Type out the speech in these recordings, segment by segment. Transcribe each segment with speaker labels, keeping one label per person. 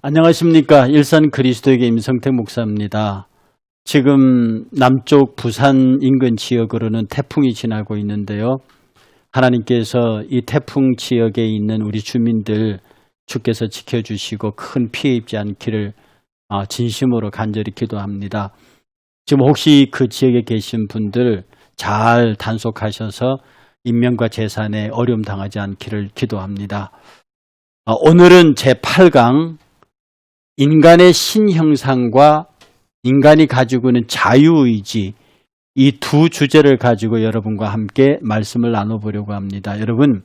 Speaker 1: 안녕하십니까. 일산 그리스도의 임성택 목사입니다. 지금 남쪽 부산 인근 지역으로는 태풍이 지나고 있는데요. 하나님께서 이 태풍 지역에 있는 우리 주민들 주께서 지켜주시고 큰 피해 입지 않기를 진심으로 간절히 기도합니다. 지금 혹시 그 지역에 계신 분들 잘 단속하셔서 인명과 재산에 어려움 당하지 않기를 기도합니다. 오늘은 제8강 인간의 신형상과 인간이 가지고 있는 자유의지, 이 두 주제를 가지고 여러분과 함께 말씀을 나눠보려고 합니다. 여러분,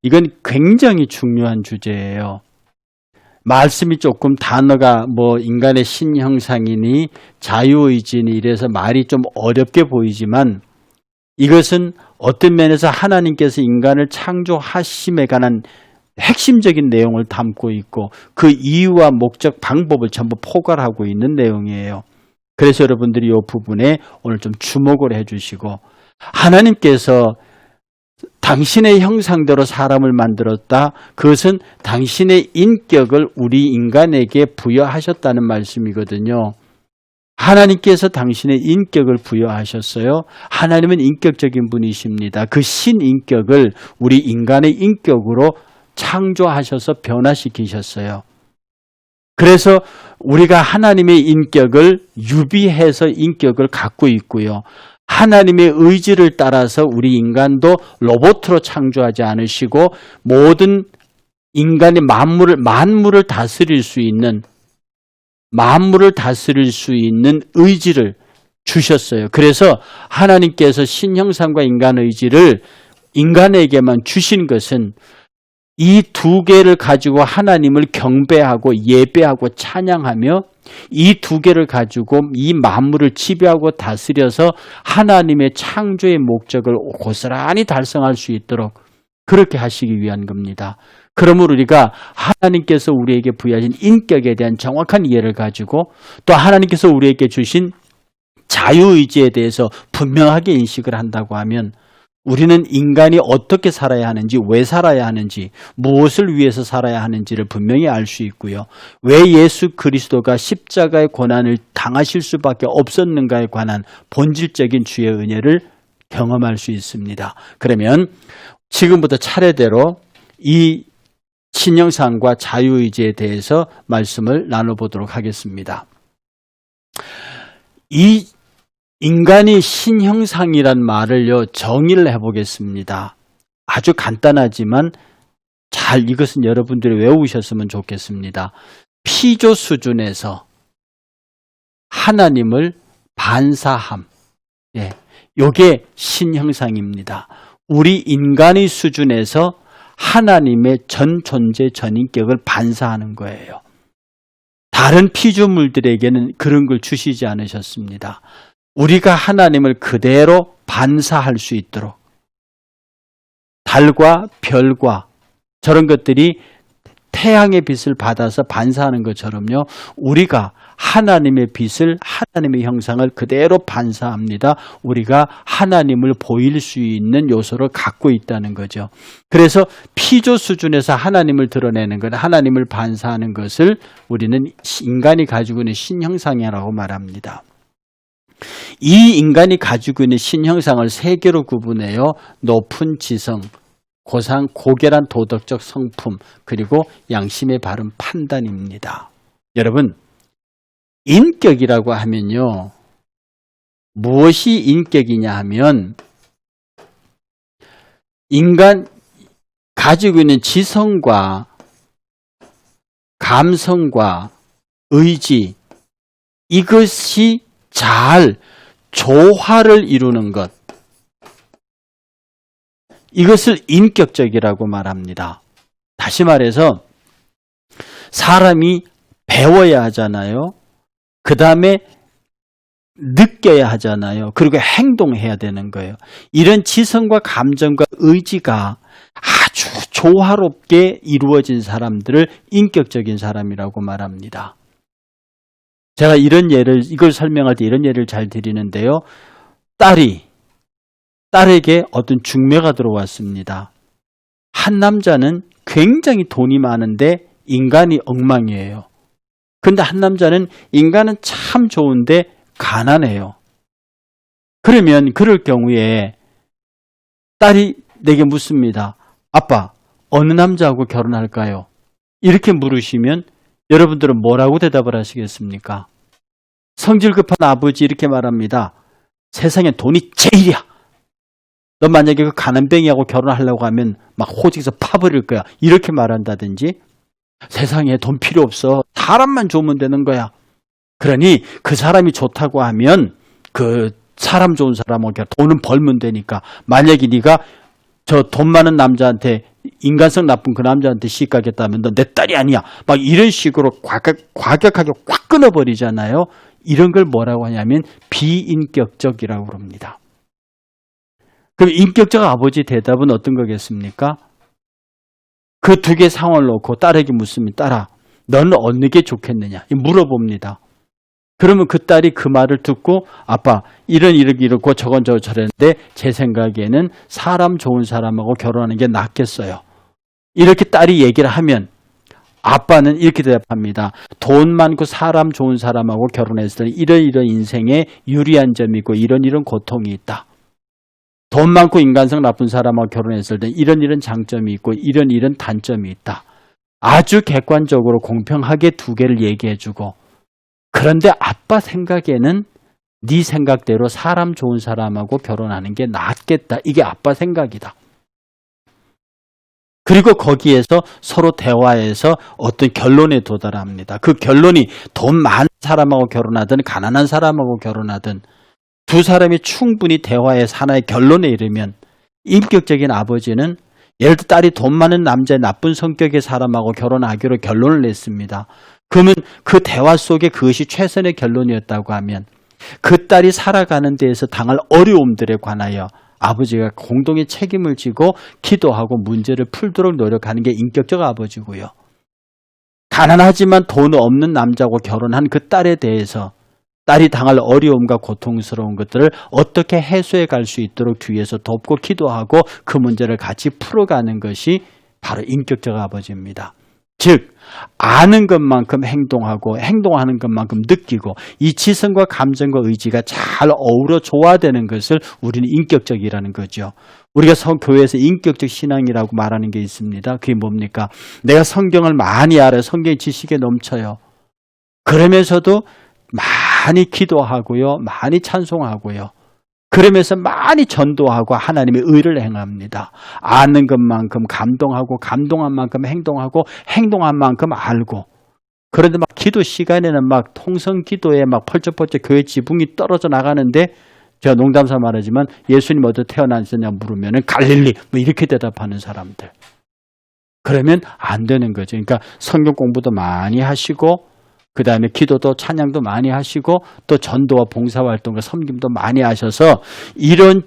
Speaker 1: 이건 굉장히 중요한 주제예요. 말씀이 조금 단어가 인간의 신형상이니 자유의지니 이래서 말이 좀 어렵게 보이지만 이것은 어떤 면에서 하나님께서 인간을 창조하심에 관한 핵심적인 내용을 담고 있고 그 이유와 목적, 방법을 전부 포괄하고 있는 내용이에요. 그래서 여러분들이 이 부분에 오늘 좀 주목을 해주시고, 하나님께서 당신의 형상대로 사람을 만들었다. 그것은 당신의 인격을 우리 인간에게 부여하셨다는 말씀이거든요. 하나님께서 당신의 인격을 부여하셨어요. 하나님은 인격적인 분이십니다. 그 신인격을 우리 인간의 인격으로 창조하셔서 변화시키셨어요. 그래서 우리가 하나님의 인격을 유비해서 인격을 갖고 있고요. 하나님의 의지를 따라서 우리 인간도 로봇으로 창조하지 않으시고 모든 인간의 만물을 다스릴 수 있는 의지를 주셨어요. 그래서 하나님께서 신형상과 인간 의지를 인간에게만 주신 것은 이 두 개를 가지고 하나님을 경배하고 예배하고 찬양하며 이 두 개를 가지고 이 만물을 지배하고 다스려서 하나님의 창조의 목적을 고스란히 달성할 수 있도록 그렇게 하시기 위한 겁니다. 그러므로 우리가 하나님께서 우리에게 부여하신 인격에 대한 정확한 이해를 가지고 또 하나님께서 우리에게 주신 자유의지에 대해서 분명하게 인식을 한다고 하면 우리는 인간이 어떻게 살아야 하는지, 왜 살아야 하는지, 무엇을 위해서 살아야 하는지를 분명히 알 수 있고요. 왜 예수 그리스도가 십자가의 고난을 당하실 수밖에 없었는가에 관한 본질적인 주의 은혜를 경험할 수 있습니다. 그러면 지금부터 차례대로 이 신형상과 자유의지에 대해서 말씀을 나눠보도록 하겠습니다. 이 인간이 신형상이란 말을요, 정의를 해보겠습니다. 아주 간단하지만 이것은 여러분들이 외우셨으면 좋겠습니다. 피조 수준에서 하나님을 반사함. 요게 신형상입니다. 우리 인간의 수준에서 하나님의 전 존재, 전 인격을 반사하는 거예요. 다른 피조물들에게는 그런 걸 주시지 않으셨습니다. 우리가 하나님을 그대로 반사할 수 있도록 달과 별과 저런 것들이 태양의 빛을 받아서 반사하는 것처럼요. 우리가 하나님의 빛을, 하나님의 형상을 그대로 반사합니다. 우리가 하나님을 보일 수 있는 요소를 갖고 있다는 거죠. 그래서 피조 수준에서 하나님을 드러내는 것, 하나님을 반사하는 것을 우리는 인간이 가지고 있는 신형상이라고 말합니다. 이 인간이 가지고 있는 신형상을 세 개로 구분해요. 높은 지성, 고결한 도덕적 성품, 그리고 양심의 바른 판단입니다. 여러분, 인격이라고 하면요, 무엇이 인격이냐 하면 인간 가지고 있는 지성과 감성과 의지, 이것이 잘 조화를 이루는 것, 이것을 인격적이라고 말합니다. 다시 말해서 사람이 배워야 하잖아요. 그 다음에 느껴야 하잖아요. 그리고 행동해야 되는 거예요. 이런 지성과 감정과 의지가 아주 조화롭게 이루어진 사람들을 인격적인 사람이라고 말합니다. 제가 이걸 설명할 때 이런 예를 잘 드리는데요. 딸에게 어떤 중매가 들어왔습니다. 한 남자는 굉장히 돈이 많은데 인간이 엉망이에요. 근데 한 남자는 인간은 참 좋은데 가난해요. 그러면 그럴 경우에 딸이 내게 묻습니다. 아빠, 어느 남자하고 결혼할까요? 이렇게 물으시면 여러분들은 뭐라고 대답을 하시겠습니까? 성질 급한 아버지 이렇게 말합니다. 세상에 돈이 제일이야. 너 만약에 그 가난뱅이하고 결혼하려고 하면 막 호적에서 파버릴 거야. 이렇게 말한다든지 세상에 돈 필요 없어. 사람만 좋으면 되는 거야. 그러니 그 사람이 좋다고 하면 그 사람 좋은 사람하고 돈은 벌면 되니까 만약에 네가 저 돈 많은 남자한테 인간성 나쁜 그 남자한테 시집가겠다면 너 내 딸이 아니야. 막 이런 식으로 과격하게 확 끊어버리잖아요. 이런 걸 뭐라고 하냐면 비인격적이라고 그럽니다. 그럼 인격적 아버지 대답은 어떤 거겠습니까? 그 두 개의 상황을 놓고 딸에게 묻습니다. 딸아, 너는 어느 게 좋겠느냐? 물어봅니다. 그러면 그 딸이 그 말을 듣고 아빠 이렇고 저건 저랬는데 제 생각에는 사람 좋은 사람하고 결혼하는 게 낫겠어요. 이렇게 딸이 얘기를 하면 아빠는 이렇게 대답합니다. 돈 많고 사람 좋은 사람하고 결혼했을 때 이런 인생에 유리한 점이 있고 이런 고통이 있다. 돈 많고 인간성 나쁜 사람하고 결혼했을 때 이런 장점이 있고 이런 단점이 있다. 아주 객관적으로 공평하게 두 개를 얘기해주고 그런데 아빠 생각에는 네 생각대로 사람 좋은 사람하고 결혼하는 게 낫겠다. 이게 아빠 생각이다. 그리고 거기에서 서로 대화해서 어떤 결론에 도달합니다. 그 결론이 돈 많은 사람하고 결혼하든 가난한 사람하고 결혼하든 두 사람이 충분히 대화해서 하나의 결론에 이르면 인격적인 아버지는 예를 들어 딸이 돈 많은 남자의 나쁜 성격의 사람하고 결혼하기로 결론을 냈습니다. 그러면 그 대화 속에 그것이 최선의 결론이었다고 하면 그 딸이 살아가는 데에서 당할 어려움들에 관하여 아버지가 공동의 책임을 지고 기도하고 문제를 풀도록 노력하는 게 인격적 아버지고요. 가난하지만 돈 없는 남자하고 결혼한 그 딸에 대해서 딸이 당할 어려움과 고통스러운 것들을 어떻게 해소해 갈 수 있도록 뒤에서 돕고 기도하고 그 문제를 같이 풀어가는 것이 바로 인격적 아버지입니다. 즉 아는 것만큼 행동하고 행동하는 것만큼 느끼고 이 지성과 감정과 의지가 잘 어우러 조화되는 것을 우리는 인격적이라는 거죠. 우리가 교회에서 인격적 신앙이라고 말하는 게 있습니다. 그게 뭡니까? 내가 성경을 많이 알아요. 성경 지식에 넘쳐요. 그러면서도 많이 기도하고요. 많이 찬송하고요. 그러면서 많이 전도하고 하나님의 의를 행합니다. 아는 것만큼 감동하고 감동한 만큼 행동하고 행동한 만큼 알고 그런데 막 기도 시간에는 막 통성 기도에 막 펄쩍펄쩍 교회 지붕이 떨어져 나가는데 제가 농담삼아 말하지만 예수님 어디 태어나셨냐 물으면 갈릴리 뭐 이렇게 대답하는 사람들. 그러면 안 되는 거죠. 그러니까 성경 공부도 많이 하시고 그 다음에 기도도 찬양도 많이 하시고 또 전도와 봉사활동과 섬김도 많이 하셔서 이런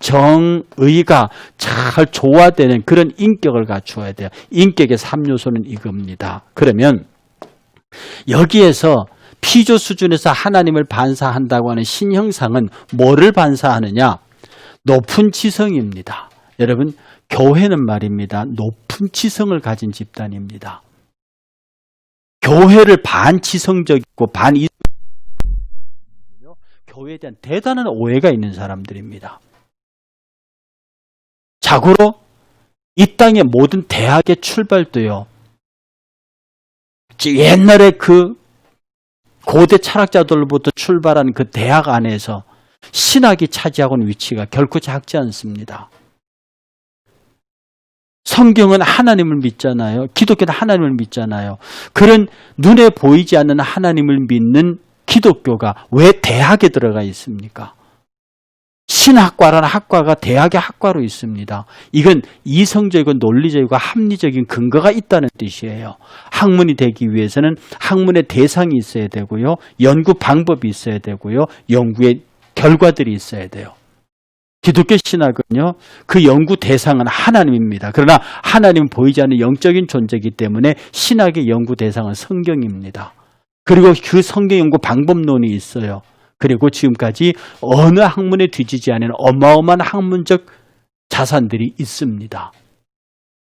Speaker 1: 지정의가 잘 조화되는 그런 인격을 갖추어야 돼요. 인격의 3요소는 이겁니다. 그러면 여기에서 피조 수준에서 하나님을 반사한다고 하는 신형상은 뭐를 반사하느냐? 높은 지성입니다. 여러분 교회는 말입니다. 높은 지성을 가진 집단입니다. 교회를 반지성적이고 교회에 대한 대단한 오해가 있는 사람들입니다. 자고로 이 땅의 모든 대학의 출발도요. 옛날에 그 고대 철학자들로부터 출발한 그 대학 안에서 신학이 차지하고 있는 위치가 결코 작지 않습니다. 성경은 하나님을 믿잖아요. 기독교는 하나님을 믿잖아요. 그런 눈에 보이지 않는 하나님을 믿는 기독교가 왜 대학에 들어가 있습니까? 신학과라는 학과가 대학의 학과로 있습니다. 이건 이성적이고 논리적이고 합리적인 근거가 있다는 뜻이에요. 학문이 되기 위해서는 학문의 대상이 있어야 되고요. 연구 방법이 있어야 되고요. 연구의 결과들이 있어야 돼요. 기독교 신학은요, 그 연구 대상은 하나님입니다. 그러나 하나님은 보이지 않는 영적인 존재이기 때문에 신학의 연구 대상은 성경입니다. 그리고 그 성경 연구 방법론이 있어요. 그리고 지금까지 어느 학문에 뒤지지 않은 어마어마한 학문적 자산들이 있습니다.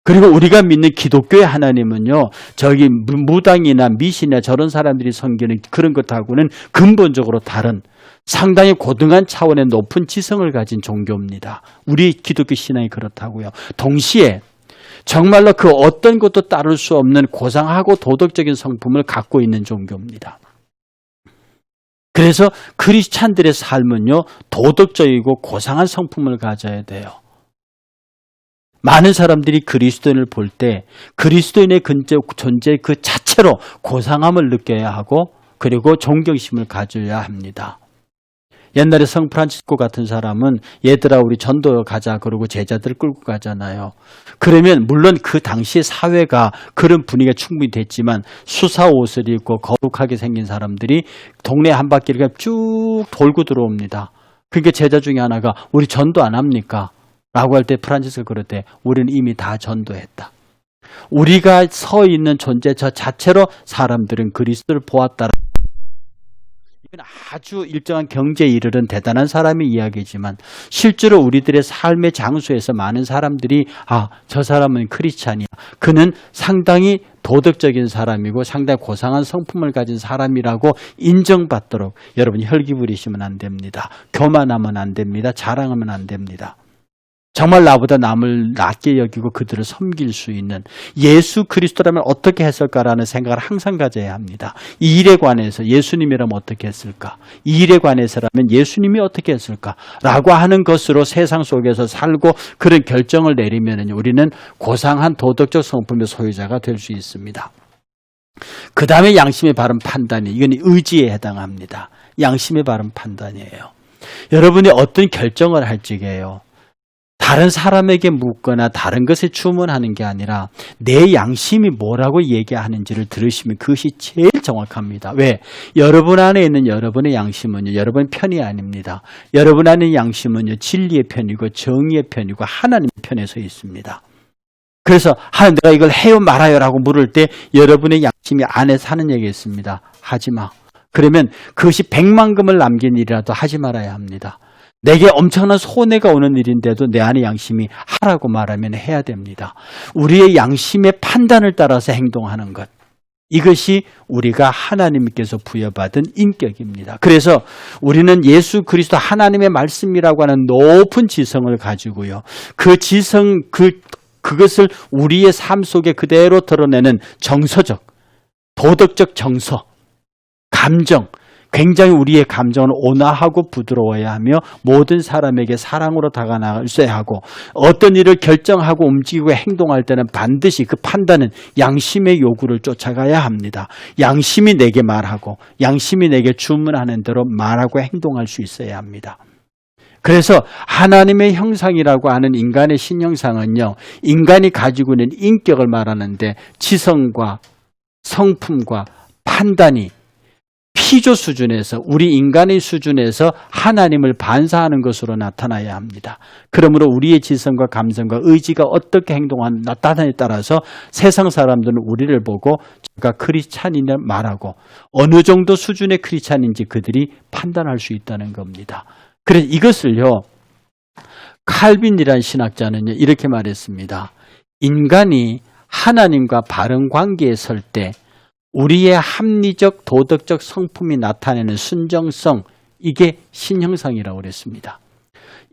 Speaker 1: 그리고 우리가 믿는 기독교의 하나님은요, 저기 무당이나 미신이나 저런 사람들이 섬기는 그런 것하고는 근본적으로 다른 상당히 고등한 차원의 높은 지성을 가진 종교입니다. 우리 기독교 신앙이 그렇다고요. 동시에 정말로 그 어떤 것도 따를 수 없는 고상하고 도덕적인 성품을 갖고 있는 종교입니다. 그래서 크리스찬들의 삶은요, 도덕적이고 고상한 성품을 가져야 돼요. 많은 사람들이 그리스도인을 볼 때 그리스도인의 존재 그 자체로 고상함을 느껴야 하고 그리고 존경심을 가져야 합니다. 옛날에 성 프란치스코 같은 사람은 얘들아 우리 전도 가자 그러고 제자들 끌고 가잖아요. 그러면 물론 그 당시의 사회가 그런 분위기가 충분히 됐지만 수사 옷을 입고 거룩하게 생긴 사람들이 동네 한 바퀴를 쭉 돌고 들어옵니다. 그러니까 제자 중에 하나가 우리 전도 안 합니까? 라고 할 때 프란치스코가 그럴 때 우리는 이미 다 전도했다. 우리가 서 있는 존재 저 자체로 사람들은 그리스도를 보았다. 이건 아주 일정한 경제에 이르는 대단한 사람의 이야기지만 실제로 우리들의 삶의 장소에서 많은 사람들이 저 사람은 크리스찬이야. 그는 상당히 도덕적인 사람이고 상당히 고상한 성품을 가진 사람이라고 인정받도록 여러분이 혈기 부리시면 안 됩니다. 교만하면 안 됩니다. 자랑하면 안 됩니다. 정말 나보다 남을 낮게 여기고 그들을 섬길 수 있는 예수 그리스도라면 어떻게 했을까라는 생각을 항상 가져야 합니다. 이 일에 관해서 예수님이라면 어떻게 했을까? 이 일에 관해서라면 예수님이 어떻게 했을까라고 하는 것으로 세상 속에서 살고 그런 결정을 내리면 우리는 고상한 도덕적 성품의 소유자가 될 수 있습니다. 그 다음에 양심의 바른 판단이 이건 의지에 해당합니다. 양심의 바른 판단이에요. 여러분이 어떤 결정을 할 적이에요. 다른 사람에게 묻거나 다른 것에 주문하는 게 아니라 내 양심이 뭐라고 얘기하는지를 들으시면 그것이 제일 정확합니다. 왜? 여러분 안에 있는 여러분의 양심은요, 여러분의 편이 아닙니다. 여러분 안에 있는 양심은요, 진리의 편이고 정의의 편이고 하나님의 편에 서 있습니다. 그래서 하나님 내가 이걸 해요 말아요라고 물을 때 여러분의 양심이 안에서 하는 얘기가 있습니다. 하지 마. 그러면 그것이 100만금을 남긴 일이라도 하지 말아야 합니다. 내게 엄청난 손해가 오는 일인데도 내 안의 양심이 하라고 말하면 해야 됩니다. 우리의 양심의 판단을 따라서 행동하는 것. 이것이 우리가 하나님께서 부여받은 인격입니다. 그래서 우리는 예수 그리스도 하나님의 말씀이라고 하는 높은 지성을 가지고요. 그 지성, 그것을 우리의 삶 속에 그대로 드러내는 정서적, 도덕적 정서, 감정, 굉장히 우리의 감정은 온화하고 부드러워야 하며 모든 사람에게 사랑으로 다가나가야 하고 어떤 일을 결정하고 움직이고 행동할 때는 반드시 그 판단은 양심의 요구를 쫓아가야 합니다. 양심이 내게 말하고 양심이 내게 주문하는 대로 말하고 행동할 수 있어야 합니다. 그래서 하나님의 형상이라고 하는 인간의 신형상은요, 인간이 가지고 있는 인격을 말하는데 지성과 성품과 판단이 피조 수준에서 우리 인간의 수준에서 하나님을 반사하는 것으로 나타나야 합니다. 그러므로 우리의 지성과 감성과 의지가 어떻게 나타나에 따라서 세상 사람들은 우리를 보고 제가 크리스찬이라 말하고 어느 정도 수준의 크리스찬인지 그들이 판단할 수 있다는 겁니다. 그래서 이것을요, 칼빈이라는 신학자는 이렇게 말했습니다. 인간이 하나님과 바른 관계에 설 때 우리의 합리적 도덕적 성품이 나타내는 순정성, 이게 신형상이라고 그랬습니다.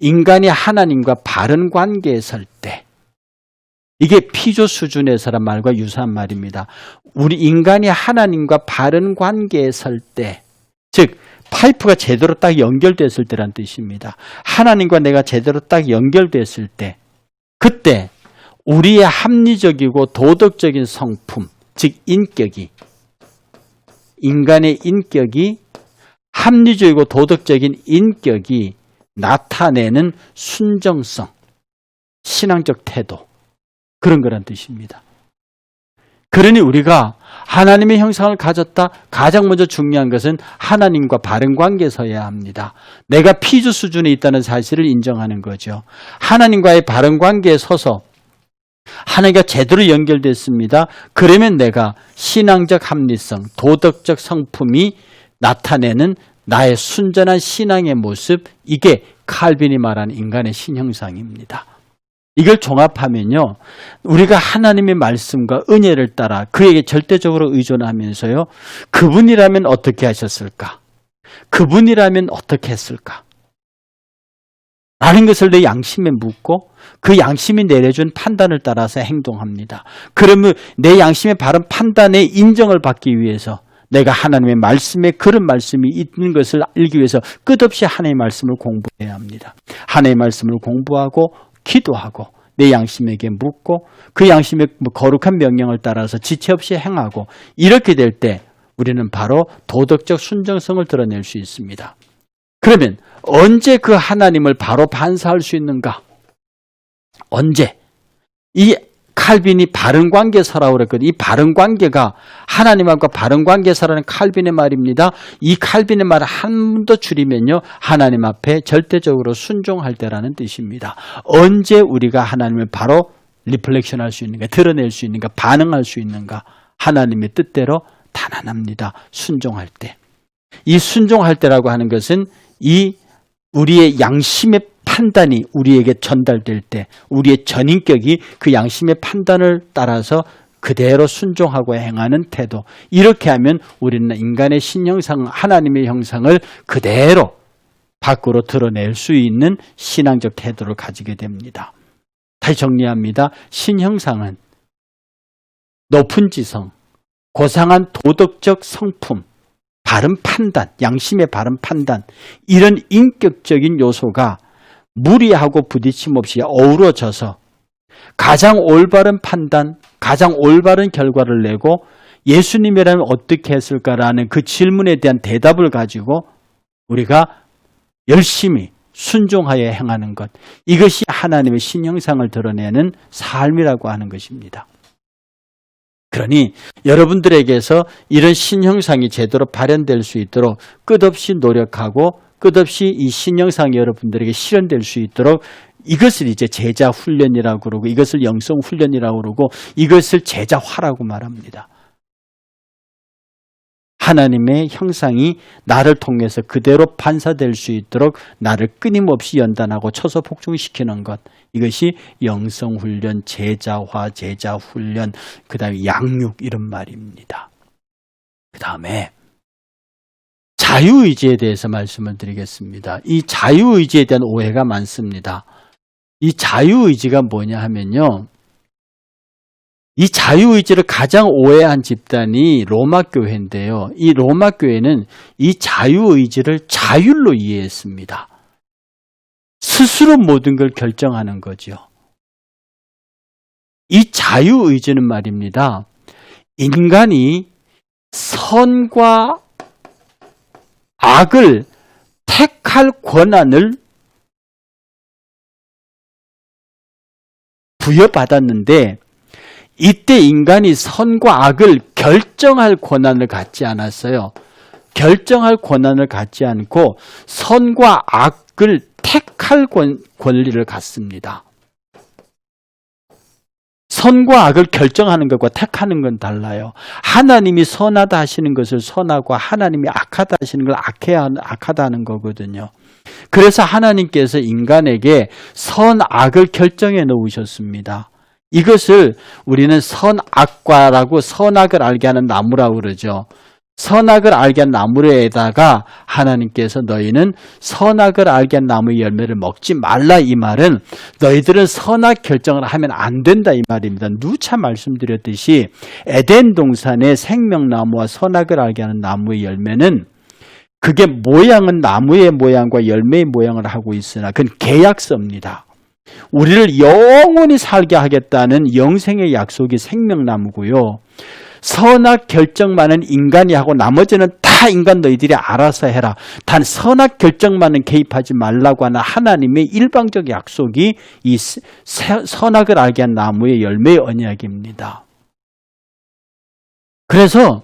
Speaker 1: 인간이 하나님과 바른 관계에 설 때, 이게 피조 수준에서란 말과 유사한 말입니다. 우리 인간이 하나님과 바른 관계에 설 때, 즉 파이프가 제대로 딱 연결됐을 때란 뜻입니다. 하나님과 내가 제대로 딱 연결됐을 때, 그때 우리의 합리적이고 도덕적인 성품, 즉 인간의 인격이 합리적이고 도덕적인 인격이 나타내는 순정성, 신앙적 태도, 그런 거란 뜻입니다. 그러니 우리가 하나님의 형상을 가졌다, 가장 먼저 중요한 것은 하나님과 바른 관계에 서야 합니다. 내가 피조 수준에 있다는 사실을 인정하는 거죠. 하나님과의 바른 관계에 서서 하나님과 제대로 연결됐습니다. 그러면 내가 신앙적 합리성, 도덕적 성품이 나타내는 나의 순전한 신앙의 모습, 이게 칼빈이 말한 인간의 신형상입니다. 이걸 종합하면요, 우리가 하나님의 말씀과 은혜를 따라 그에게 절대적으로 의존하면서요, 그분이라면 어떻게 하셨을까? 그분이라면 어떻게 했을까? 라는 것을 내 양심에 묻고 그 양심이 내려준 판단을 따라서 행동합니다. 그러면 내 양심의 바른 판단의 인정을 받기 위해서 내가 하나님의 말씀에 그런 말씀이 있는 것을 알기 위해서 끝없이 하나님의 말씀을 공부해야 합니다. 하나님의 말씀을 공부하고 기도하고 내 양심에게 묻고 그 양심의 거룩한 명령을 따라서 지체 없이 행하고 이렇게 될 때 우리는 바로 도덕적 순정성을 드러낼 수 있습니다. 그러면 언제 그 하나님을 바로 반사할 수 있는가? 언제? 이 칼빈이 바른관계서라고 그랬거든요. 이 바른관계가 하나님과 바른관계서라는 칼빈의 말입니다. 이 칼빈의 말을 한 번 더 줄이면요, 하나님 앞에 절대적으로 순종할 때라는 뜻입니다. 언제 우리가 하나님을 바로 리플렉션할 수 있는가, 드러낼 수 있는가, 반응할 수 있는가? 하나님의 뜻대로 단안합니다. 순종할 때. 이 순종할 때라고 하는 것은 이 우리의 양심의 판단이 우리에게 전달될 때 우리의 전인격이 그 양심의 판단을 따라서 그대로 순종하고 행하는 태도, 이렇게 하면 우리는 인간의 신형상, 하나님의 형상을 그대로 밖으로 드러낼 수 있는 신앙적 태도를 가지게 됩니다. 다시 정리합니다. 신형상은 높은 지성, 고상한 도덕적 성품, 바른 판단, 양심의 바른 판단, 이런 인격적인 요소가 무리하고 부딪힘 없이 어우러져서 가장 올바른 판단, 가장 올바른 결과를 내고 예수님이라면 어떻게 했을까라는 그 질문에 대한 대답을 가지고 우리가 열심히 순종하여 행하는 것, 이것이 하나님의 신형상을 드러내는 삶이라고 하는 것입니다. 그러니 여러분들에게서 이런 신형상이 제대로 발현될 수 있도록 끝없이 노력하고 끝없이 이 신형상이 여러분들에게 실현될 수 있도록 이것을 이제 제자 훈련이라고 그러고 이것을 영성 훈련이라고 그러고 이것을 제자화라고 말합니다. 하나님의 형상이 나를 통해서 그대로 반사될 수 있도록 나를 끊임없이 연단하고 쳐서 복종시키는 것, 이것이 영성훈련, 제자화, 제자훈련, 그 다음에 양육, 이런 말입니다. 그 다음에 자유의지에 대해서 말씀을 드리겠습니다. 이 자유의지에 대한 오해가 많습니다. 이 자유의지가 뭐냐 하면요, 이 자유의지를 가장 오해한 집단이 로마교회인데요. 이 로마교회는 이 자유의지를 자율로 이해했습니다. 스스로 모든 걸 결정하는 거죠. 이 자유의지는 말입니다, 인간이 선과 악을 택할 권한을 부여받았는데 이때 인간이 선과 악을 결정할 권한을 갖지 않았어요. 결정할 권한을 갖지 않고 선과 악을 택할 권리를 갖습니다. 선과 악을 결정하는 것과 택하는 건 달라요. 하나님이 선하다 하시는 것을 선하고 하나님이 악하다 하시는 걸 악하다 하는 거거든요. 그래서 하나님께서 인간에게 선악을 결정해 놓으셨습니다. 이것을 우리는 선악과라고, 선악을 알게 하는 나무라고 그러죠. 선악을 알게 한 나무에다가 하나님께서 너희는 선악을 알게 한 나무의 열매를 먹지 말라, 이 말은 너희들은 선악 결정을 하면 안 된다, 이 말입니다. 누차 말씀드렸듯이 에덴 동산의 생명나무와 선악을 알게 하는 나무의 열매는 그게 모양은 나무의 모양과 열매의 모양을 하고 있으나 그건 계약서입니다. 우리를 영원히 살게 하겠다는 영생의 약속이 생명나무고요. 선악 결정만은 인간이 하고 나머지는 다 인간 너희들이 알아서 해라. 단 선악 결정만은 개입하지 말라고 하는 하나님의 일방적 약속이 이 선악을 알게 한 나무의 열매의 언약입니다. 그래서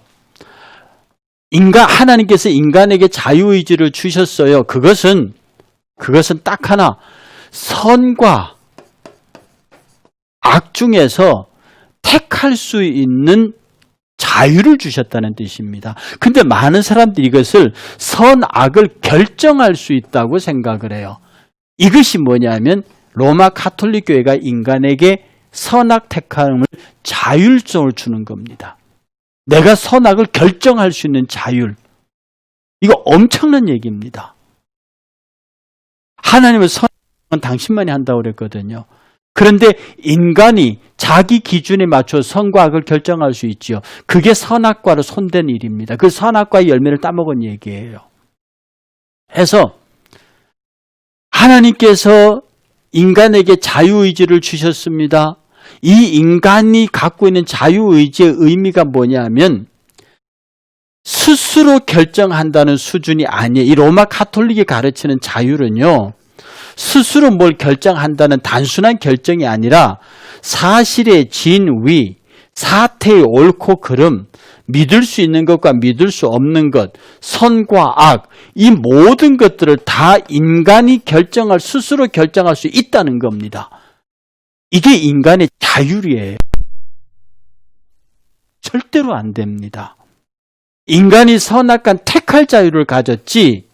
Speaker 1: 하나님께서 인간에게 자유의지를 주셨어요. 그것은 딱 하나, 선과 악 중에서 택할 수 있는 자유를 주셨다는 뜻입니다. 근데 많은 사람들이 이것을 선악을 결정할 수 있다고 생각을 해요. 이것이 뭐냐면 로마 가톨릭 교회가 인간에게 선악 택함을 자율성을 주는 겁니다. 내가 선악을 결정할 수 있는 자율. 이거 엄청난 얘기입니다. 하나님은 선악은 당신만이 한다고 그랬거든요. 그런데 인간이 자기 기준에 맞춰 선과 악을 결정할 수 있지요. 그게 선악과로 손댄 일입니다. 그 선악과의 열매를 따먹은 얘기예요. 해서 하나님께서 인간에게 자유의지를 주셨습니다. 이 인간이 갖고 있는 자유의지의 의미가 뭐냐면 스스로 결정한다는 수준이 아니에요. 이 로마 가톨릭이 가르치는 자유는요. 스스로 뭘 결정한다는 단순한 결정이 아니라 사실의 진위, 사태의 옳고 그름, 믿을 수 있는 것과 믿을 수 없는 것, 선과 악, 이 모든 것들을 다 인간이 스스로 결정할 수 있다는 겁니다. 이게 인간의 자율이에요. 절대로 안 됩니다. 인간이 선악간 택할 자유를 가졌지,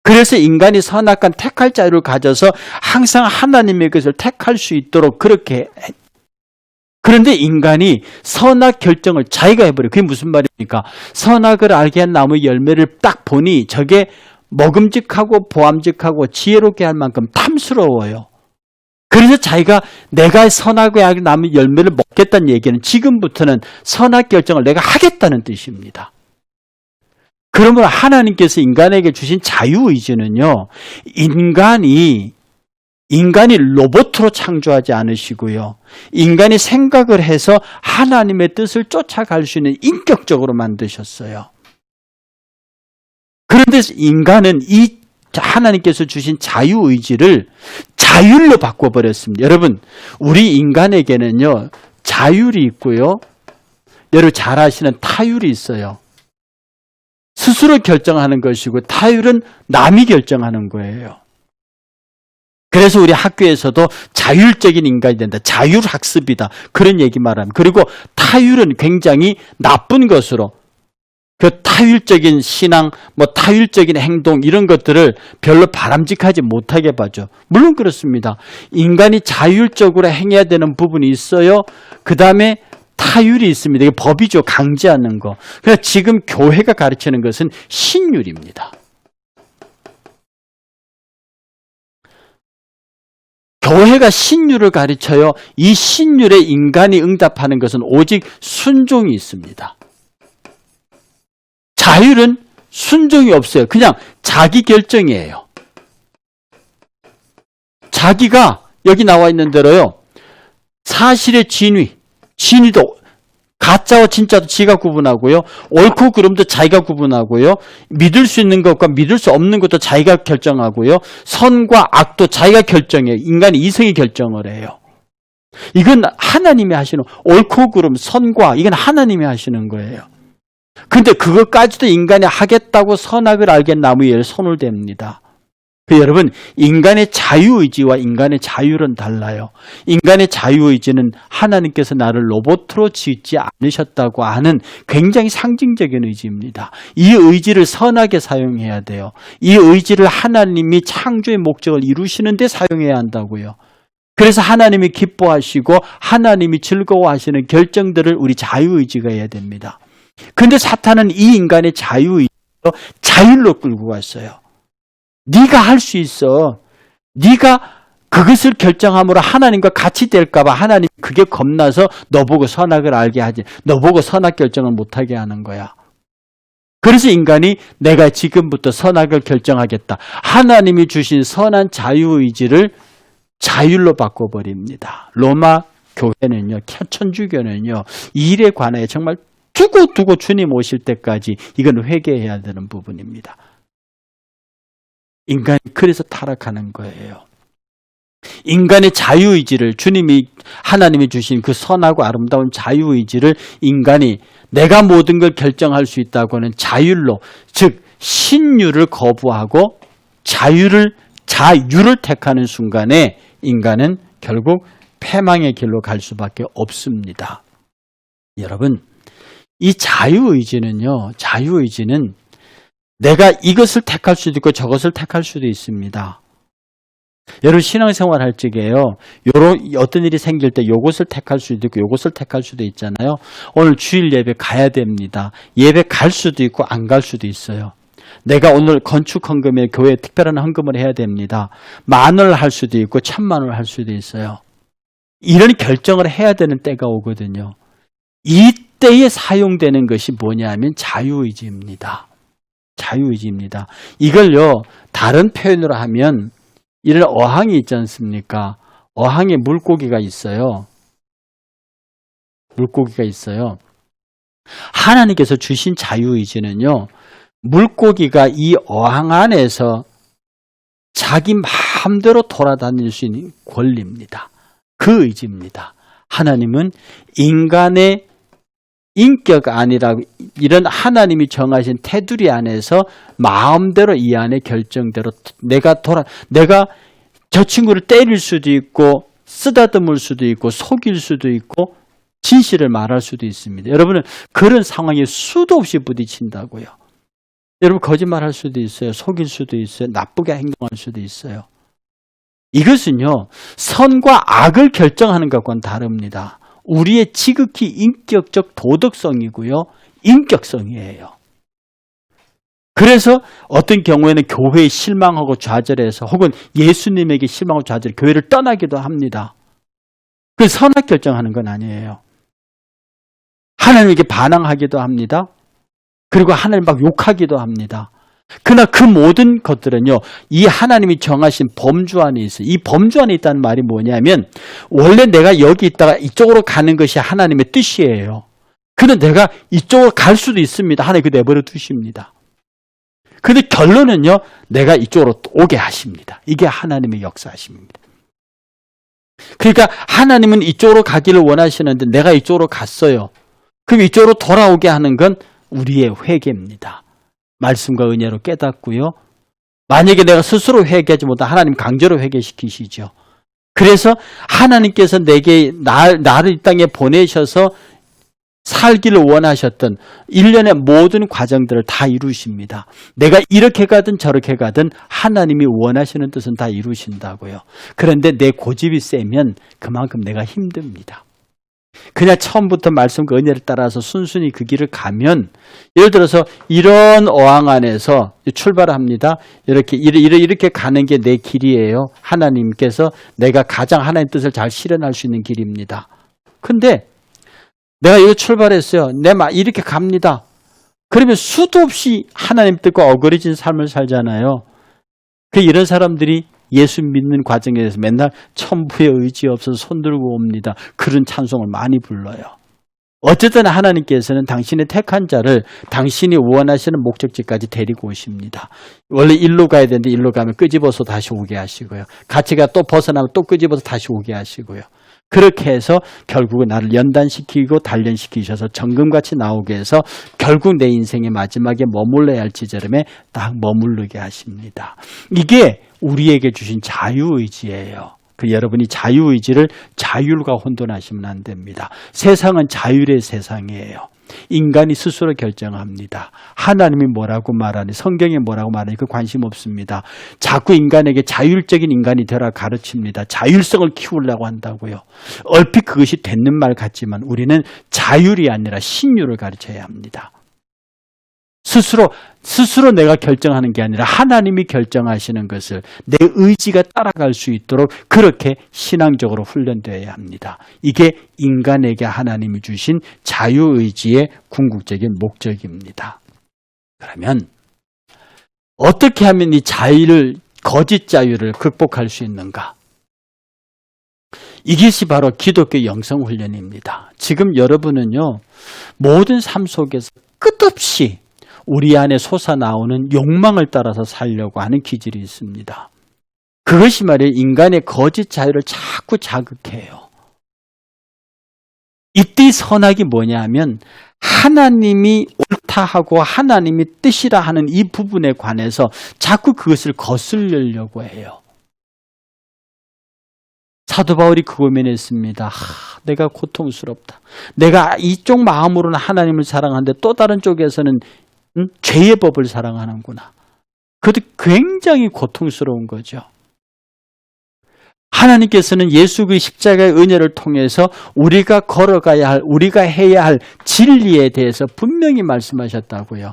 Speaker 1: 그래서 인간이 선악간 택할 자유를 가져서 항상 하나님의 것을 택할 수 있도록 그렇게 그런데 인간이 선악 결정을 자기가 해버려요. 그게 무슨 말입니까? 선악을 알게 한 나무 열매를 딱 보니 저게 먹음직하고 보암직하고 지혜롭게 할 만큼 탐스러워요. 그래서 자기가 내가 선악의 나무 열매를 먹겠다는 얘기는 지금부터는 선악 결정을 내가 하겠다는 뜻입니다. 그러면 하나님께서 인간에게 주신 자유의지는요, 인간이 로봇으로 창조하지 않으시고요. 인간이 생각을 해서 하나님의 뜻을 쫓아갈 수 있는 인격적으로 만드셨어요. 그런데 인간은 이 하나님께서 주신 자유의지를 자율로 바꿔버렸습니다. 여러분, 우리 인간에게는요, 자율이 있고요. 여러분 잘 아시는 타율이 있어요. 스스로 결정하는 것이고 타율은 남이 결정하는 거예요. 그래서 우리 학교에서도 자율적인 인간이 된다. 자율학습이다. 그런 얘기 말합니다. 그리고 타율은 굉장히 나쁜 것으로 그 타율적인 신앙, 타율적인 행동 이런 것들을 별로 바람직하지 못하게 봐죠. 물론 그렇습니다. 인간이 자율적으로 행해야 되는 부분이 있어요. 그 다음에 타율이 있습니다. 이게 법이죠. 강제하는 거. 그래서 지금 교회가 가르치는 것은 신율입니다. 교회가 신율을 가르쳐요. 이 신율에 인간이 응답하는 것은 오직 순종이 있습니다. 자율은 순종이 없어요. 그냥 자기 결정이에요. 자기가 여기 나와 있는 대로요. 사실의 진위도 가짜와 진짜도 지가 구분하고요. 옳고 그름도 자기가 구분하고요. 믿을 수 있는 것과 믿을 수 없는 것도 자기가 결정하고요. 선과 악도 자기가 결정해요. 인간이 이성이 결정을 해요. 이건 하나님이 하시는 옳고 그름, 선과 이건 하나님이 하시는 거예요. 그런데 그것까지도 인간이 하겠다고 선악을 알게 나무에 손을 댑니다. 여러분, 인간의 자유의지와 인간의 자율은 달라요. 인간의 자유의지는 하나님께서 나를 로봇으로 짓지 않으셨다고 하는 굉장히 상징적인 의지입니다. 이 의지를 선하게 사용해야 돼요. 이 의지를 하나님이 창조의 목적을 이루시는 데 사용해야 한다고요. 그래서 하나님이 기뻐하시고 하나님이 즐거워하시는 결정들을 우리 자유의지가 해야 됩니다. 그런데 사탄은 이 인간의 자유의지로 자율로 끌고 갔어요. 네가 할 수 있어. 네가 그것을 결정함으로 하나님과 같이 될까 봐 하나님 그게 겁나서 너보고 선악을 알게 하지. 너보고 선악 결정을 못하게 하는 거야. 그래서 인간이 내가 지금부터 선악을 결정하겠다. 하나님이 주신 선한 자유의지를 자율로 바꿔버립니다. 로마 교회는요, 천주교는요, 이 일에 관하여 정말 두고 주님 오실 때까지 이건 회개해야 되는 부분입니다. 인간이 그래서 타락하는 거예요. 인간의 자유의지를 하나님이 주신 그 선하고 아름다운 자유의지를 인간이 내가 모든 걸 결정할 수 있다고 하는 자율로, 즉 신율을 거부하고 자율을 택하는 순간에 인간은 결국 패망의 길로 갈 수밖에 없습니다. 여러분, 이 자유의지는 내가 이것을 택할 수도 있고 저것을 택할 수도 있습니다. 여러분 신앙생활 할 적에요. 어떤 일이 생길 때 요것을 택할 수도 있고 요것을 택할 수도 있잖아요. 오늘 주일 예배 가야 됩니다. 예배 갈 수도 있고 안 갈 수도 있어요. 내가 오늘 건축 헌금에 교회에 특별한 헌금을 해야 됩니다. 10,000원을 할 수도 있고 1,000,000원을 할 수도 있어요. 이런 결정을 해야 되는 때가 오거든요. 이때에 사용되는 것이 뭐냐면 자유의지입니다. 자유의지입니다. 이걸요 다른 표현으로 하면 이런 어항이 있지 않습니까? 어항에 물고기가 있어요. 물고기가 있어요. 하나님께서 주신 자유의지는요. 물고기가 이 어항 안에서 자기 마음대로 돌아다닐 수 있는 권리입니다. 그 의지입니다. 하나님은 인간의 인격 아니라 이런 하나님이 정하신 테두리 안에서 마음대로 이 안에 결정대로 내가 저 친구를 때릴 수도 있고 쓰다듬을 수도 있고 속일 수도 있고 진실을 말할 수도 있습니다. 여러분은 그런 상황에 수도 없이 부딪힌다고요. 여러분 거짓말할 수도 있어요. 속일 수도 있어요. 나쁘게 행동할 수도 있어요. 이것은요. 선과 악을 결정하는 것과는 다릅니다. 우리의 지극히 인격적 도덕성이고요. 인격성이에요. 그래서 어떤 경우에는 교회에 실망하고 좌절해서 혹은 예수님에게 실망하고 좌절해 교회를 떠나기도 합니다. 그 선악 결정하는 건 아니에요. 하나님에게 반항하기도 합니다. 그리고 하나님 막 욕하기도 합니다. 그러나 그 모든 것들은요. 이 하나님이 정하신 범주 안에 있어요. 이 범주 안에 있다는 말이 뭐냐면 원래 내가 여기 있다가 이쪽으로 가는 것이 하나님의 뜻이에요. 그런데 내가 이쪽으로 갈 수도 있습니다. 하나님 그 내버려 두십니다. 그런데 결론은요. 내가 이쪽으로 오게 하십니다. 이게 하나님의 역사하십니다. 그러니까 하나님은 이쪽으로 가기를 원하시는데 내가 이쪽으로 갔어요. 그럼 이쪽으로 돌아오게 하는 건 우리의 회개입니다. 말씀과 은혜로 깨닫고요. 만약에 내가 스스로 회개하지 못하면 하나님 강제로 회개시키시죠. 그래서 하나님께서 나를 이 땅에 보내셔서 살기를 원하셨던 일련의 모든 과정들을 다 이루십니다. 내가 이렇게 가든 저렇게 가든 하나님이 원하시는 뜻은 다 이루신다고요. 그런데 내 고집이 세면 그만큼 내가 힘듭니다. 그냥 처음부터 말씀과 은혜를 따라서 순순히 그 길을 가면 예를 들어서 이런 어항 안에서 출발합니다. 이렇게 가는 게 내 길이에요. 하나님께서 내가 가장 하나님의 뜻을 잘 실현할 수 있는 길입니다. 근데 내가 여기 출발했어요. 이렇게 갑니다. 그러면 수도 없이 하나님 뜻과 어그러진 삶을 살잖아요. 이런 사람들이 예수 믿는 과정에서 맨날 천부의 의지 없어서 손들고 옵니다. 그런 찬송을 많이 불러요. 어쨌든 하나님께서는 당신의 택한 자를 당신이 원하시는 목적지까지 데리고 오십니다. 원래 일로 가야 되는데 일로 가면 끄집어서 다시 오게 하시고요. 같이 또 벗어나면 또 끄집어서 다시 오게 하시고요. 그렇게 해서 결국은 나를 연단시키고 단련시키셔서 정금같이 나오게 해서 결국 내 인생의 마지막에 머물러야 할 지점에 딱 머무르게 하십니다. 이게 우리에게 주신 자유의지예요. 여러분이 자유의지를 자율과 혼돈하시면 안 됩니다. 세상은 자율의 세상이에요. 인간이 스스로 결정합니다. 하나님이 뭐라고 말하니 성경이 뭐라고 말하니 그 관심 없습니다. 자꾸 인간에게 자율적인 인간이 되라 가르칩니다. 자율성을 키우려고 한다고요. 얼핏 그것이 되는 말 같지만 우리는 자율이 아니라 신율을 가르쳐야 합니다. 스스로 내가 결정하는 게 아니라 하나님이 결정하시는 것을 내 의지가 따라갈 수 있도록 그렇게 신앙적으로 훈련되어야 합니다. 이게 인간에게 하나님이 주신 자유의지의 궁극적인 목적입니다. 그러면 어떻게 하면 이 거짓 자유를 극복할 수 있는가? 이것이 바로 기독교 영성훈련입니다. 지금 여러분은요, 모든 삶 속에서 끝없이 우리 안에 솟아나오는 욕망을 따라서 살려고 하는 기질이 있습니다. 그것이 말이에요. 인간의 거짓 자유를 자꾸 자극해요. 이때 선악이 뭐냐 하면 하나님이 옳다 하고 하나님이 뜻이라 하는 이 부분에 관해서 자꾸 그것을 거슬려려고 해요. 사도 바울이 그 고민했습니다. 내가 고통스럽다. 내가 이쪽 마음으로는 하나님을 사랑하는데 또 다른 쪽에서는 죄의 법을 사랑하는구나. 그것도 굉장히 고통스러운 거죠. 하나님께서는 예수 그 십자가의 은혜를 통해서 우리가 걸어가야 할, 우리가 해야 할 진리에 대해서 분명히 말씀하셨다고요.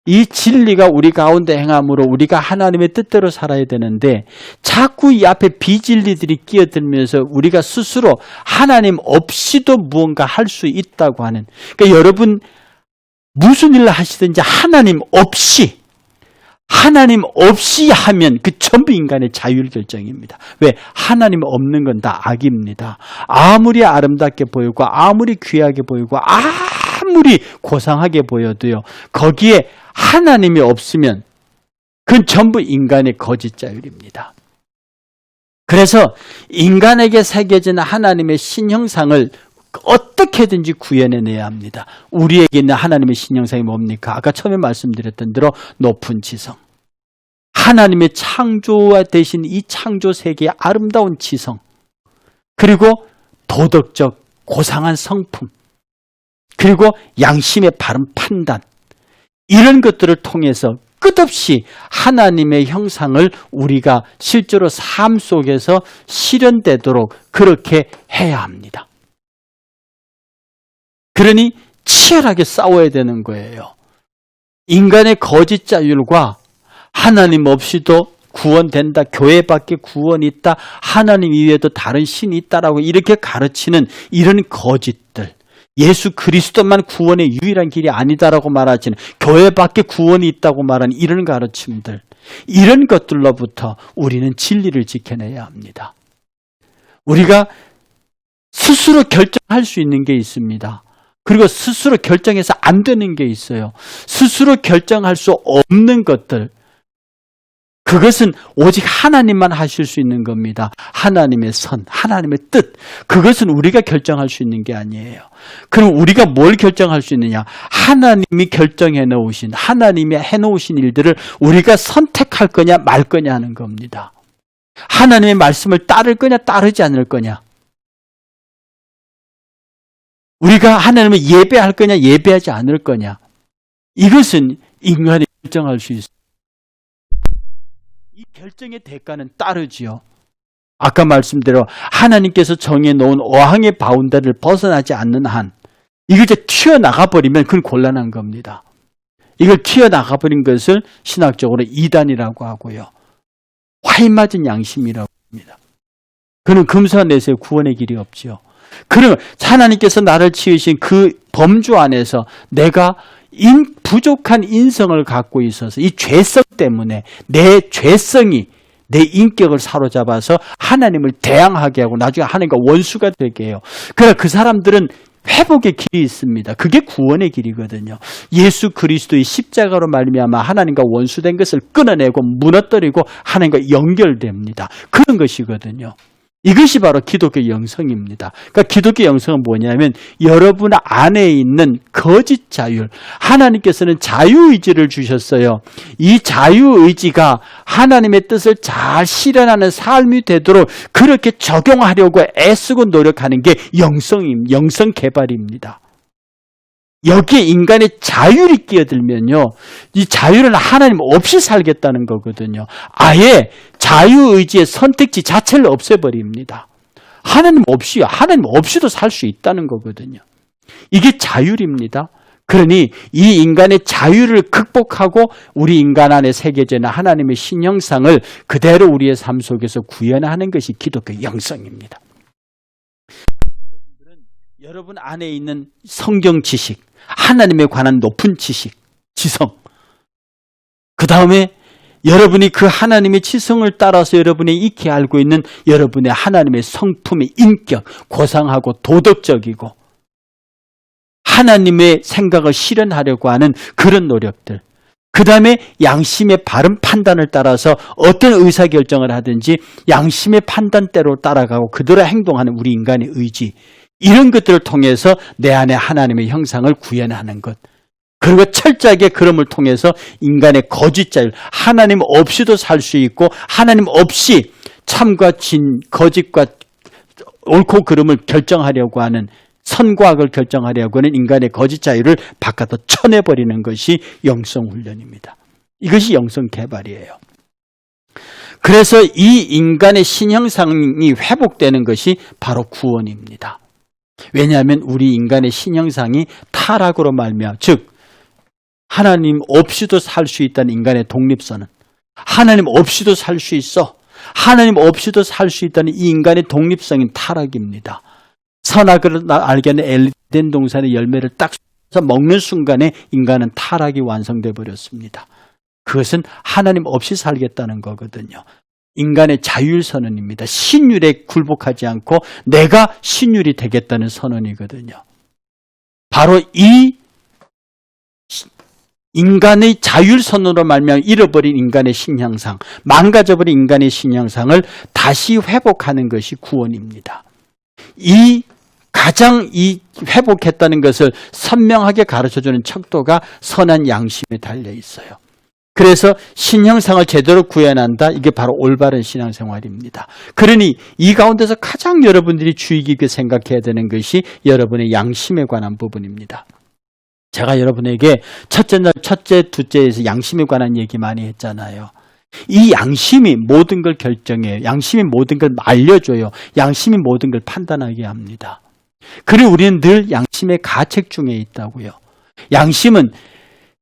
Speaker 1: 이 진리가 우리 가운데 행함으로 우리가 하나님의 뜻대로 살아야 되는데 자꾸 이 앞에 비진리들이 끼어들면서 우리가 스스로 하나님 없이도 무언가 할 수 있다고 하는, 그러니까 여러분 무슨 일을 하시든지 하나님 없이 하면 그 전부 인간의 자율 결정입니다. 왜? 하나님 없는 건 다 악입니다. 아무리 아름답게 보이고 아무리 귀하게 보이고 아무리 고상하게 보여도요, 거기에 하나님이 없으면 그건 전부 인간의 거짓 자율입니다. 그래서 인간에게 새겨진 하나님의 신형상을 어떻게든지 구현해내야 합니다. 우리에게 있는 하나님의 신형상이 뭡니까? 아까 처음에 말씀드렸던 대로 높은 지성, 하나님의 창조와 대신 이 창조 세계의 아름다운 지성, 그리고 도덕적 고상한 성품, 그리고 양심의 바른 판단, 이런 것들을 통해서 끝없이 하나님의 형상을 우리가 실제로 삶 속에서 실현되도록 그렇게 해야 합니다. 그러니 치열하게 싸워야 되는 거예요. 인간의 거짓 자율과 하나님 없이도 구원된다, 교회밖에 구원이 있다, 하나님 이외에도 다른 신이 있다라고 이렇게 가르치는 이런 거짓들, 예수 그리스도만 구원의 유일한 길이 아니다라고 말하지는 교회밖에 구원이 있다고 말하는 이런 가르침들, 이런 것들로부터 우리는 진리를 지켜내야 합니다. 우리가 스스로 결정할 수 있는 게 있습니다. 그리고 스스로 결정해서 안 되는 게 있어요. 스스로 결정할 수 없는 것들, 그것은 오직 하나님만 하실 수 있는 겁니다. 하나님의 선, 하나님의 뜻, 그것은 우리가 결정할 수 있는 게 아니에요. 그럼 우리가 뭘 결정할 수 있느냐? 하나님이 결정해 놓으신, 하나님이 해놓으신 일들을 우리가 선택할 거냐 말 거냐 하는 겁니다. 하나님의 말씀을 따를 거냐 따르지 않을 거냐, 우리가 하나님을 예배할 거냐 예배하지 않을 거냐, 이것은 인간이 결정할 수 있어요. 이 결정의 대가는 따르지요. 아까 말씀대로 하나님께서 정해놓은 어항의 바운더리를 벗어나지 않는 한, 이걸 이제 튀어나가 버리면 그건 곤란한 겁니다. 이걸 튀어나가 버린 것을 신학적으로 이단이라고 하고요, 화인 맞은 양심이라고 합니다. 그는 금수와 내세의 구원의 길이 없지요. 그러면 하나님께서 나를 지으신 그 범주 안에서 내가 부족한 인성을 갖고 있어서 이 죄성 때문에 내 죄성이 내 인격을 사로잡아서 하나님을 대항하게 하고 나중에 하나님과 원수가 되게 해요. 그러나 그 사람들은 회복의 길이 있습니다. 그게 구원의 길이거든요. 예수 그리스도의 십자가로 말미암아 하나님과 원수된 것을 끊어내고 무너뜨리고 하나님과 연결됩니다. 그런 것이거든요. 이것이 바로 기독교 영성입니다. 그러니까 기독교 영성은 뭐냐면 여러분 안에 있는 거짓 자율, 하나님께서는 자유의지를 주셨어요. 이 자유의지가 하나님의 뜻을 잘 실현하는 삶이 되도록 그렇게 적용하려고 애쓰고 노력하는 게 영성 개발입니다. 여기에 인간의 자율이 끼어들면요, 이 자율은 하나님 없이 살겠다는 거거든요. 아예 자유의지의 선택지 자체를 없애버립니다. 하나님 없이도 살 수 있다는 거거든요. 이게 자율입니다. 그러니 이 인간의 자유를 극복하고 우리 인간 안에 새겨져 있는 하나님의 신형상을 그대로 우리의 삶 속에서 구현하는 것이 기독교 영성입니다. 여러분 안에 있는 성경 지식, 하나님에 관한 높은 지식, 지성, 그 다음에 여러분이 그 하나님의 지성을 따라서 여러분이 익히 알고 있는 여러분의 하나님의 성품의 인격, 고상하고 도덕적이고 하나님의 생각을 실현하려고 하는 그런 노력들, 그 다음에 양심의 바른 판단을 따라서 어떤 의사결정을 하든지 양심의 판단대로 따라가고 그대로 행동하는 우리 인간의 의지, 이런 것들을 통해서 내 안에 하나님의 형상을 구현하는 것, 그리고 철저하게 그럼을 통해서 인간의 거짓 자율, 하나님 없이도 살 수 있고 하나님 없이 참과 진, 거짓과 옳고 그름을 결정하려고 하는, 선과 악을 결정하려고 하는 인간의 거짓 자율을 바깥으로 쳐내버리는 것이 영성훈련입니다. 이것이 영성개발이에요. 그래서 이 인간의 신형상이 회복되는 것이 바로 구원입니다. 왜냐하면 우리 인간의 신형상이 타락으로 말미암아, 즉 하나님 없이도 살 수 있다는 인간의 독립선은, 하나님 없이도 살 수 있어, 하나님 없이도 살 수 있다는 이 인간의 독립성인 타락입니다. 선악을 알게 하는 에덴 동산의 열매를 딱 먹는 순간에 인간은 타락이 완성돼 버렸습니다. 그것은 하나님 없이 살겠다는 거거든요. 인간의 자율 선언입니다. 신율에 굴복하지 않고 내가 신율이 되겠다는 선언이거든요. 바로 이 인간의 자율 선언으로 말미암아 잃어버린 인간의 신형상, 망가져버린 인간의 신형상을 다시 회복하는 것이 구원입니다. 가장 이 회복했다는 것을 선명하게 가르쳐주는 척도가 선한 양심에 달려 있어요. 그래서 신형상을 제대로 구현한다. 이게 바로 올바른 신앙생활입니다. 그러니 이 가운데서 가장 여러분들이 주의 깊게 생각해야 되는 것이 여러분의 양심에 관한 부분입니다. 제가 여러분에게 첫째 날, 첫째, 둘째에서 양심에 관한 얘기 많이 했잖아요. 이 양심이 모든 걸 결정해요. 양심이 모든 걸 알려줘요. 양심이 모든 걸 판단하게 합니다. 그리고 우리는 늘 양심의 가책 중에 있다고요. 양심은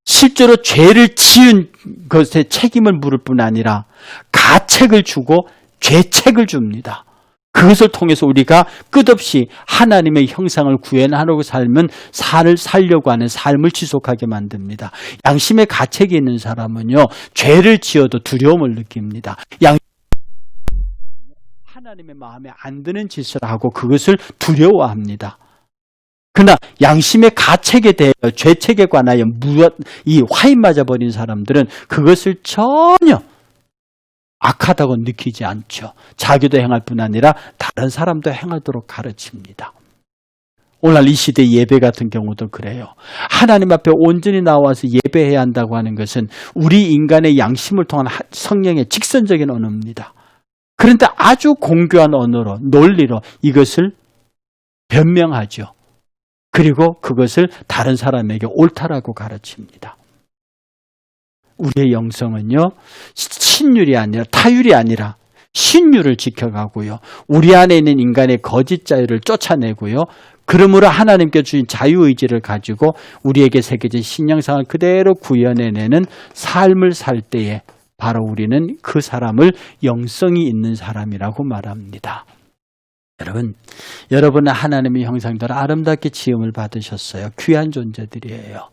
Speaker 1: 실제로 죄를 지은 것에 책임을 물을 뿐 아니라 가책을 주고 죄책을 줍니다. 그것을 통해서 우리가 끝없이 하나님의 형상을 구현하려고 살려고 하는 삶을 지속하게 만듭니다. 양심의 가책이 있는 사람은요, 죄를 지어도 두려움을 느낍니다. 하나님의 마음에 안 드는 짓을 하고 그것을 두려워합니다. 그러나 양심의 가책에 대해 죄책에 관하여 이 화인 맞아버린 사람들은 그것을 전혀 악하다고 느끼지 않죠. 자기도 행할 뿐 아니라 다른 사람도 행하도록 가르칩니다. 오늘날 이 시대 예배 같은 경우도 그래요. 하나님 앞에 온전히 나와서 예배해야 한다고 하는 것은 우리 인간의 양심을 통한 성령의 직선적인 언어입니다. 그런데 아주 공교한 언어로, 논리로 이것을 변명하죠. 그리고 그것을 다른 사람에게 옳다라고 가르칩니다. 우리의 영성은요, 신율이 아니라 타율이 아니라 신율을 지켜가고요. 우리 안에 있는 인간의 거짓 자유를 쫓아내고요. 그러므로 하나님께 주신 자유의지를 가지고 우리에게 새겨진 신형상을 그대로 구현해내는 삶을 살 때에 바로 우리는 그 사람을 영성이 있는 사람이라고 말합니다. 여러분은 하나님의 형상대로 아름답게 지음을 받으셨어요. 귀한 존재들이에요.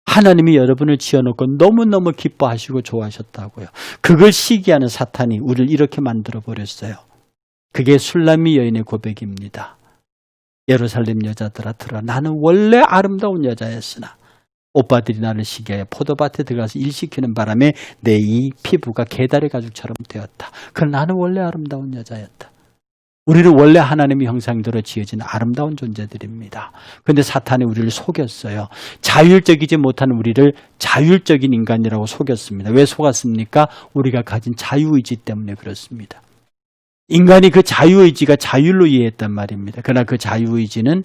Speaker 1: 하나님이 여러분을 지어놓고 너무너무 기뻐하시고 좋아하셨다고요. 그걸 시기하는 사탄이 우리를 이렇게 만들어버렸어요. 그게 술람미 여인의 고백입니다. 예루살렘 여자들아 들어, 나는 원래 아름다운 여자였으나 오빠들이 나를 시기하여 포도밭에 들어가서 일시키는 바람에 내 이 피부가 게다리 가죽처럼 되었다. 그러나 나는 원래 아름다운 여자였다. 우리는 원래 하나님의 형상대로 지어진 아름다운 존재들입니다. 그런데 사탄이 우리를 속였어요. 자율적이지 못한 우리를 자율적인 인간이라고 속였습니다. 왜 속았습니까? 우리가 가진 자유의지 때문에 그렇습니다. 인간이 그 자유의지가 자율로 이해했단 말입니다. 그러나 그 자유의지는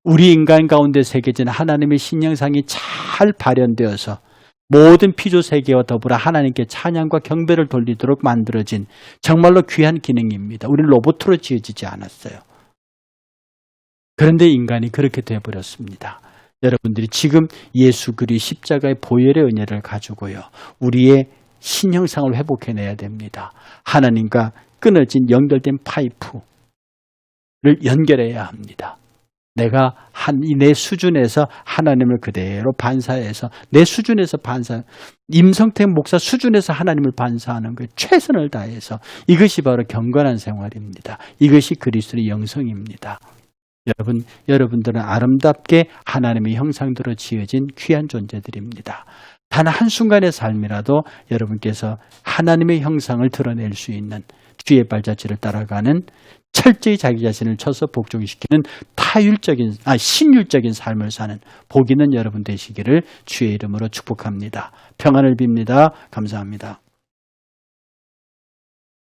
Speaker 1: 우리 인간 가운데 새겨진 하나님의 신형상이 잘 발현되어서 모든 피조세계와 더불어 하나님께 찬양과 경배를 돌리도록 만들어진 정말로 귀한 기능입니다. 우리는 로봇으로 지어지지 않았어요. 그런데 인간이 그렇게 되어버렸습니다. 여러분들이 지금 예수 그리스도의 십자가의 보혈의 은혜를 가지고요, 우리의 신형상을 회복해내야 됩니다. 하나님과 끊어진 연결된 파이프를 연결해야 합니다. 내가 내 수준에서 하나님을 그대로 반사해서 내 수준에서 임성택 목사 수준에서 하나님을 반사하는 것, 최선을 다해서, 이것이 바로 경건한 생활입니다. 이것이 그리스도의 영성입니다. 여러분들은 아름답게 하나님의 형상대로 지어진 귀한 존재들입니다. 단 한순간의 삶이라도 여러분께서 하나님의 형상을 드러낼 수 있는, 주의 발자취를 따라가는, 철저히 자기 자신을 쳐서 복종시키는 신율적인 삶을 사는 복 있는 여러분 되시기를 주의 이름으로 축복합니다. 평안을 빕니다. 감사합니다.